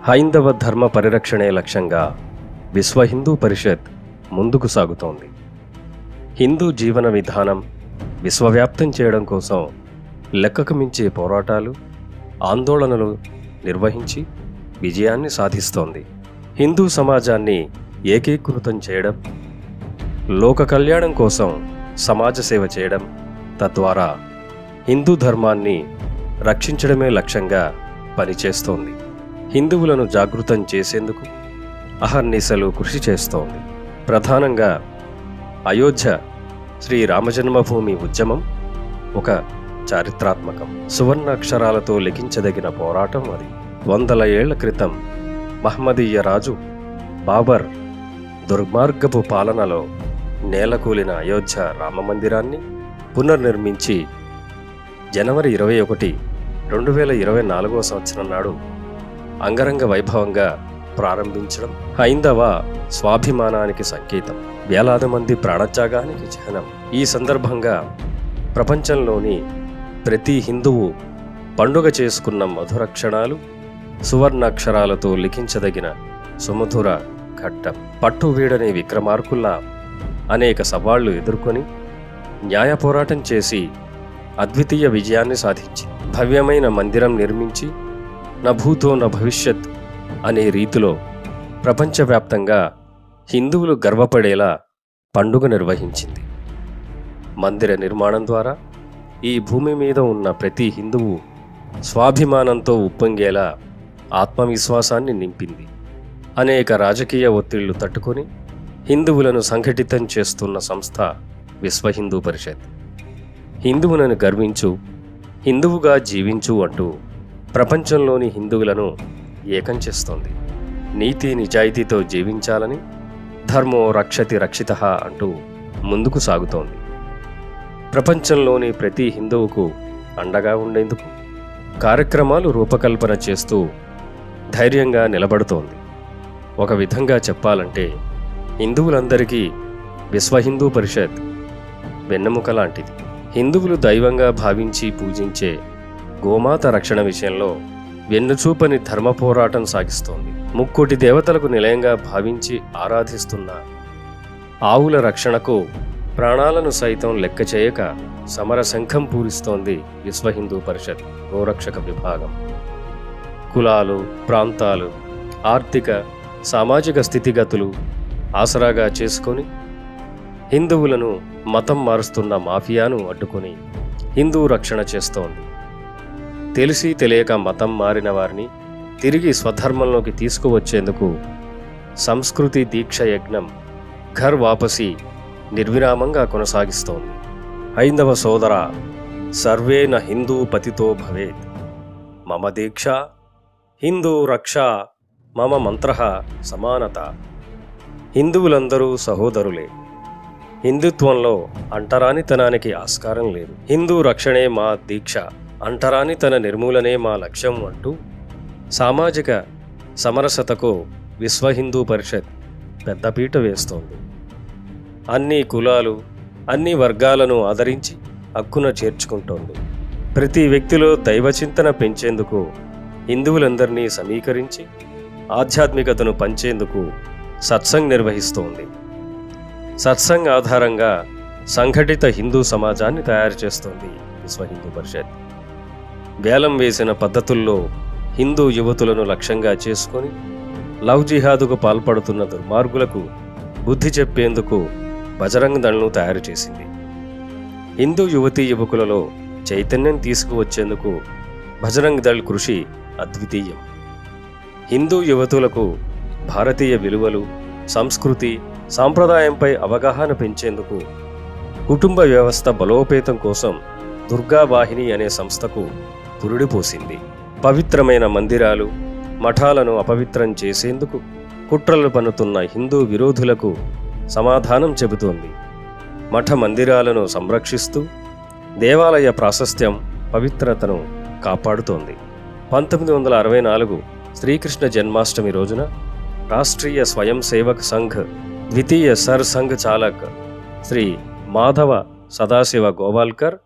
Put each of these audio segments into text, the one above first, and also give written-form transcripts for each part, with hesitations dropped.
హైందవ ధర్మ పరిరక్షణే లక్ష్యంగా విశ్వ హిందూ పరిషత్ ముందుకు సాగుతోంది. హిందూ జీవన విధానం విశ్వవ్యాప్తం చేయడం కోసం లెక్కకు మించే పోరాటాలు, ఆందోళనలు నిర్వహించి విజయాన్ని సాధిస్తోంది. హిందూ సమాజాన్ని ఏకీకృతం చేయడం, లోక కళ్యాణం కోసం సమాజ సేవ చేయడం, తద్వారా హిందూ ధర్మాన్ని రక్షించడమే లక్ష్యంగా పనిచేస్తోంది. హిందువులను జాగృతం చేసేందుకు అహర్నిశలు కృషి చేస్తోంది. ప్రధానంగా అయోధ్య శ్రీ రామజన్మభూమి ఉద్యమం ఒక చారిత్రాత్మకం, సువర్ణాక్షరాలతో లిఖించదగిన పోరాటం అది. 100 ఏళ్ల క్రితం మహమ్మదీయ రాజు బాబర్ దుర్మార్గపు పాలనలో నేలకూలిన అయోధ్య రామమందిరాన్ని పునర్నిర్మించి జనవరి 21, 2024 సంవత్సరం నాడు అంగరంగ వైభవంగా ప్రారంభించడం హైందవ స్వాభిమానానికి సంకేతం, వేలాది మంది ప్రాణత్యాగానికి చిహ్నం. ఈ సందర్భంగా ప్రపంచంలోని ప్రతి హిందువు పండుగ చేసుకున్న మధుర క్షణాలు సువర్ణాక్షరాలతో లిఖించదగిన సుమధుర ఘట్టం. పట్టు వీడని విక్రమార్కుల్లా అనేక సవాళ్లు ఎదుర్కొని న్యాయ పోరాటం చేసి అద్వితీయ విజయాన్ని సాధించి భవ్యమైన మందిరం నిర్మించి నభూతో న భవిష్యత్ అనే రీతిలో ప్రపంచవ్యాప్తంగా హిందువులు గర్వపడేలా పండుగ నిర్వహించింది. మందిర నిర్మాణం ద్వారా ఈ భూమి మీద ఉన్న ప్రతి హిందువు స్వాభిమానంతో ఉప్పొంగేలా ఆత్మవిశ్వాసాన్ని నింపింది. అనేక రాజకీయ ఒత్తిళ్లు తట్టుకొని హిందువులను సంఘటితం చేస్తున్న సంస్థ విశ్వ హిందూ పరిషత్. హిందువులను గర్వించు, హిందువుగా జీవించు అంటూ ప్రపంచంలోని హిందువులను ఏకం చేస్తోంది. నీతి నిజాయితీతో జీవించాలని, ధర్మో రక్షతి రక్షితః అంటూ ముందుకు సాగుతోంది. ప్రపంచంలోని ప్రతి హిందువుకు అండగా ఉండేందుకు కార్యక్రమాలు రూపకల్పన చేస్తూ ధైర్యంగా నిలబడుతోంది. ఒక విధంగా చెప్పాలంటే హిందువులందరికీ విశ్వ హిందూ పరిషత్ వెన్నెముక లాంటిది. హిందువులు దైవంగా భావించి పూజించే గోమాత రక్షణ విషయంలో వెన్నుచూపని ధర్మ పోరాటం సాగిస్తోంది. 3 దేవతలకు నిలయంగా భావించి ఆరాధిస్తున్న ఆవుల రక్షణకు ప్రాణాలను సైతం లెక్క చేయక సమర శంఖం పూరిస్తోంది విశ్వ హిందూ పరిషత్ గోరక్షక విభాగం. కులాలు, ప్రాంతాలు, ఆర్థిక సామాజిక స్థితిగతులు ఆసరాగా చేసుకొని హిందువులను మతం మారుస్తున్న మాఫియాను అడ్డుకొని హిందూ రక్షణ చేస్తోంది. తెలిసి తెలియక మతం మారిన వారిని తిరిగి స్వధర్మంలోకి తీసుకువచ్చేందుకు సంస్కృతి దీక్ష యజ్ఞం ఘర్ వాపసి నిర్విరామంగా కొనసాగిస్తోంది. హైందవ సోదర, సర్వే న హిందూ పతితో భవేత్, మమ దీక్ష హిందూ రక్ష, మమ మంత్రః సమానత. హిందువులందరూ సహోదరులే. హిందుత్వంలో అంటరానితనానికి ఆస్కారం లేదు. హిందూ రక్షణే మా దీక్ష, అంటరానితన నిర్మూలనే మా లక్ష్యం అంటూ సామాజిక సమరసతకు విశ్వ హిందూ పరిషత్ పెద్దపీట వేస్తోంది. అన్ని కులాలు, అన్ని వర్గాలను ఆదరించి హక్కున చేర్చుకుంటోంది. ప్రతి వ్యక్తిలో దైవచింతన పెంచేందుకు హిందువులందరినీ సమీకరించి ఆధ్యాత్మికతను పంచేందుకు సత్సంగ్ నిర్వహిస్తోంది. సత్సంగ్ ఆధారంగా సంఘటిత హిందూ సమాజాన్ని తయారు చేస్తోంది విశ్వ హిందూ పరిషత్. వేలం వేసిన పద్ధతుల్లో హిందూ యువతులను లక్ష్యంగా చేసుకొని లవ్ జిహాదుకు పాల్పడుతున్న దుర్మార్గులకు బుద్ధి చెప్పేందుకు బజరంగ్ దళ్ను తయారు చేసింది. హిందూ యువతీ యువకులలో చైతన్యం తీసుకువచ్చేందుకు బజరంగ్ దళ్ కృషి అద్వితీయం. హిందూ యువతులకు భారతీయ విలువలు, సంస్కృతి, సాంప్రదాయంపై అవగాహన పెంచేందుకు కుటుంబ వ్యవస్థ బలోపేతం కోసం దుర్గావాహిని అనే సంస్థకు పురుడి పోసింది. పవిత్రమైన మందిరాలు, మఠాలను అపవిత్రం చేసేందుకు కుట్రలు పన్నుతున్న హిందూ విరోధులకు సమాధానం చెబుతోంది. మఠ మందిరాలను సంరక్షిస్తూ దేవాలయ ప్రాశస్త్యం, పవిత్రతను కాపాడుతోంది. 1964 శ్రీకృష్ణ జన్మాష్టమి రోజున రాష్ట్రీయ స్వయం సేవక్ సంఘ్ ద్వితీయ సర్ సంఘ్ చాలక్ శ్రీ మాధవ సదాశివ గోవాల్కర్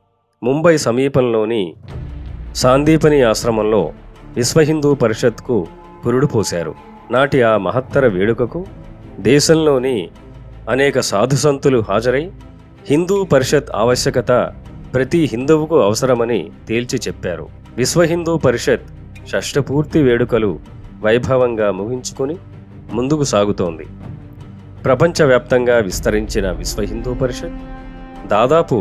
ముంబై సమీపంలోని సాందీపని ఆశ్రమంలో విశ్వ హిందూ పరిషత్కు పురుడు పోశారు. నాటి ఆ మహత్తర వేడుకకు దేశంలోని అనేక సాధుసంతులు హాజరై హిందూ పరిషత్ ఆవశ్యకత ప్రతి హిందువుకు అవసరమని తేల్చి చెప్పారు. విశ్వ హిందూ పరిషత్ షష్ఠపూర్తి వేడుకలు వైభవంగా ముగించుకొని ముందుకు సాగుతోంది. ప్రపంచవ్యాప్తంగా విస్తరించిన విశ్వ హిందూ పరిషత్ దాదాపు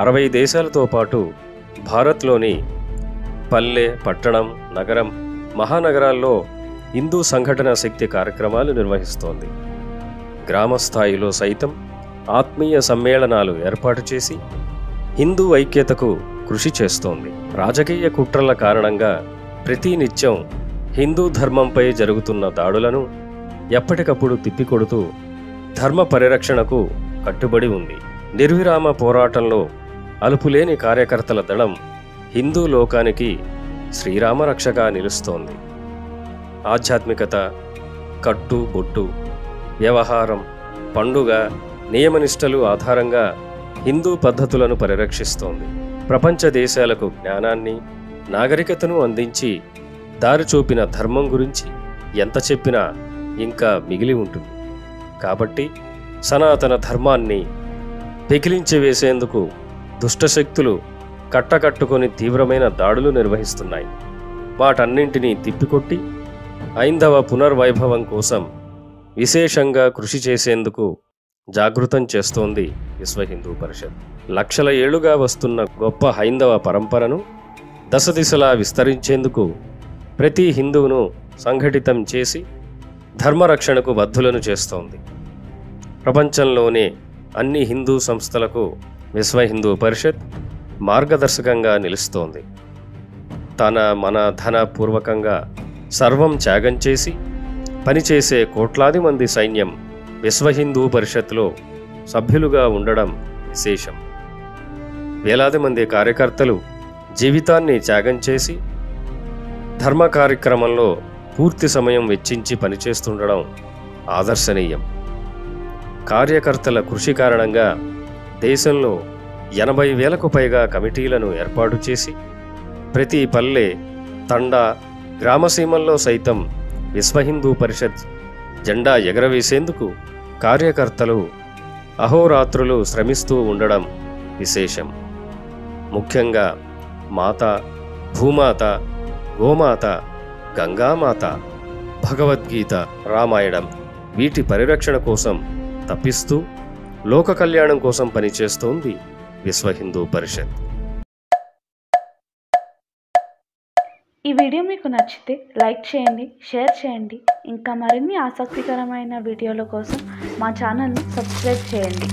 60 దేశాలతో పాటు భారత్లోని పల్లె, పట్టణం, నగరం, మహానగరాల్లో హిందూ సంఘటన శక్తి కార్యక్రమాలు నిర్వహిస్తోంది. గ్రామ స్థాయిలో సైతం ఆత్మీయ సమ్మేళనాలు ఏర్పాటు చేసి హిందూ ఐక్యతకు కృషి చేస్తోంది. రాజకీయ కుట్రల కారణంగా ప్రతి నిత్యం హిందూ ధర్మంపై జరుగుతున్న దాడులను ఎప్పటికప్పుడు తిప్పికొడుతూ ధర్మ పరిరక్షణకు కట్టుబడి ఉంది. నిర్విరామ పోరాటంలో అలుపులేని కార్యకర్తల దళం హిందూ లోకానికి శ్రీరామరక్షగా నిలుస్తోంది. ఆధ్యాత్మికత, కట్టు బొట్టు, వ్యవహారం, పండుగ, నియమనిష్టలు ఆధారంగా హిందూ పద్ధతులను పరిరక్షిస్తోంది. ప్రపంచ దేశాలకు జ్ఞానాన్ని, నాగరికతను అందించి దారి చూపిన ధర్మం గురించి ఎంత చెప్పినా ఇంకా మిగిలి ఉంటుంది. కాబట్టి సనాతన ధర్మాన్ని పెకిలించి వేసేందుకు దుష్టశక్తులు కట్టకట్టుకొని తీవ్రమైన దాడులు నిర్వహిస్తున్నాయి. వాటన్నింటినీ తిప్పికొట్టి ఐందవ పునర్వైభవం కోసం విశేషంగా కృషి చేసేందుకు జాగృతం చేస్తోంది విశ్వ హిందూ పరిషత్. లక్షల ఏళ్లుగా వస్తున్న గొప్ప హైందవ పరంపరను దశదిశలా విస్తరించేందుకు ప్రతి హిందువును సంఘటితం చేసి ధర్మరక్షణకు బద్ధులను చేస్తోంది. ప్రపంచంలోనే అన్ని హిందూ సంస్థలకు విశ్వ హిందూ పరిషత్ మార్గదర్శకంగా నిలుస్తోంది. తన మన ధన పూర్వకంగా సర్వం త్యాగం చేసి పనిచేసే కోట్లాది మంది సైన్యం విశ్వ హిందూ పరిషత్లో సభ్యులుగా ఉండడం విశేషం. వేలాది మంది కార్యకర్తలు జీవితాన్ని త్యాగం చేసి ధర్మ కార్యక్రమంలో పూర్తి సమయం వెచ్చించి పనిచేస్తుండడం ఆదర్శనీయం. కార్యకర్తల కృషి కారణంగా దేశంలో 80,000కు పైగా కమిటీలను ఏర్పాటు చేసి ప్రతి పల్లె, తండా, గ్రామసీమల్లో సైతం విశ్వ హిందూ పరిషత్ జెండా ఎగరవేసేందుకు కార్యకర్తలు అహోరాత్రులు శ్రమిస్తూ ఉండడం విశేషం. ముఖ్యంగా మాత, భూమాత, గోమాత, గంగామాత, భగవద్గీత, రామాయణం వీటి పరిరక్షణ కోసం తప్పిస్తూ లోక కళ్యాణం కోసం పనిచేస్తోంది విశ్వ హిందూ పరిషత్. ఈ వీడియో మీకు నచ్చితే లైక్ చేయండి, షేర్ చేయండి. ఇంకా మరిన్ని ఆసక్తికరమైన వీడియోల కోసం మా ఛానల్ని సబ్స్క్రైబ్ చేయండి.